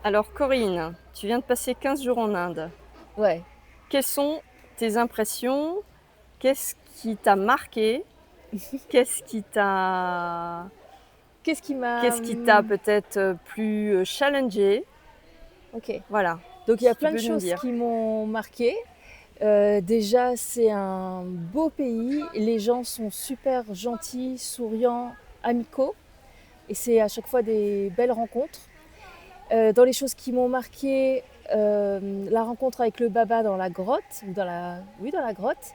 Alors Corinne, tu viens de passer 15 jours en Inde. Ouais. Quelles sont tes impressions? Qu'est-ce qui t'a marqué? Qu'est-ce qui t'a Qu'est-ce qui m'a... qu'est-ce qui t'a peut-être, plus, challengé? Ok. Voilà, Donc il y a si tu plein de peux nous choses dire. qui m'ont marqué. Déjà, c'est un beau pays. Les gens sont super gentils, souriants, amicaux. Et c'est à chaque fois des belles rencontres. Dans les choses qui m'ont marqué, la rencontre avec le baba dans la grotte, oui, dans la grotte.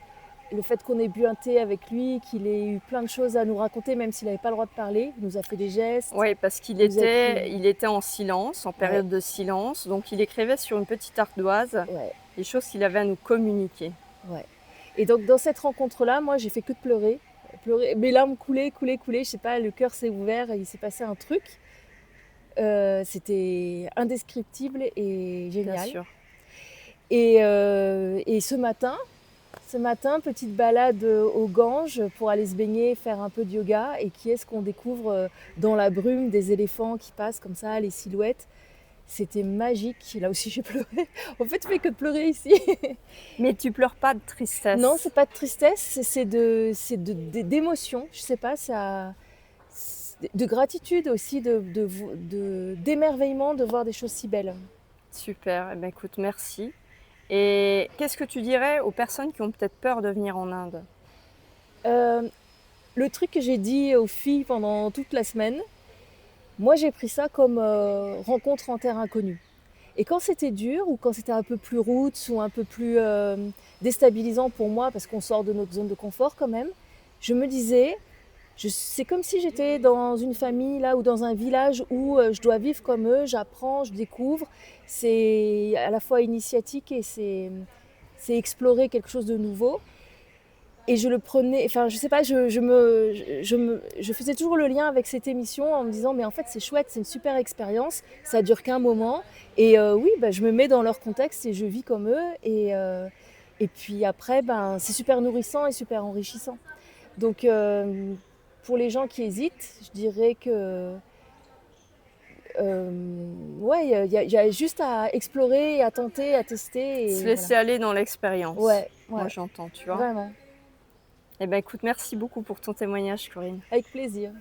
Le fait qu'on ait bu un thé avec lui, qu'il ait eu plein de choses à nous raconter, même s'il n'avait pas le droit de parler. Il nous a fait des gestes, Oui, parce qu'il il nous a écrit. était en silence, en Ouais, période de silence, donc il écrivait sur une petite ardoise ouais, les choses qu'il avait à nous communiquer. ouais. Et donc dans cette rencontre-là, moi j'ai fait que de pleurer. Pleurer. Mes larmes coulaient, coulaient, coulaient. Je sais pas, le cœur s'est ouvert et il s'est passé un truc. C'était indescriptible et Bien génial. sûr. Et ce matin, petite balade au Gange pour aller se baigner, faire un peu de yoga. Et qui est-ce qu'on découvre dans la brume des éléphants qui passent comme ça, les silhouettes. C'était magique. Là aussi, j'ai pleuré. En fait, je fais que de pleurer ici. Mais tu pleures pas de Non, tristesse? c'est pas de tristesse, d'émotion. Je sais pas, de gratitude aussi, d'émerveillement de voir des choses si belles. Super, eh ben, écoute, merci. Et qu'est-ce que tu dirais aux personnes qui ont peut-être peur de venir en Inde? Euh, le truc que j'ai dit aux filles pendant toute la semaine, moi j'ai pris ça comme rencontre en terre inconnue. Et quand c'était dur ou quand c'était un peu plus roots ou un peu plus déstabilisant pour moi parce qu'on sort de notre zone de confort quand même, je me disais, c'est comme si j'étais dans une famille là ou dans un village où je dois vivre comme eux, j'apprends, je découvre. C'est à la fois initiatique et c'est explorer quelque chose de nouveau. Et je le prenais, enfin je sais pas, je faisais toujours le lien avec cette émission en me disant mais en fait c'est chouette, c'est une super expérience, ça dure qu'un moment et oui bah, je me mets dans leur contexte et je vis comme eux et puis après ben c'est super nourrissant et super enrichissant. Donc pour les gens qui hésitent, je dirais que ouais il y a juste à explorer, à tenter, à Se tester et voilà. laisser aller dans l'expérience. Ouais Moi, ouais j'entends, tu vois. vraiment Eh ben, écoute, merci beaucoup pour ton témoignage, Corinne. avec plaisir.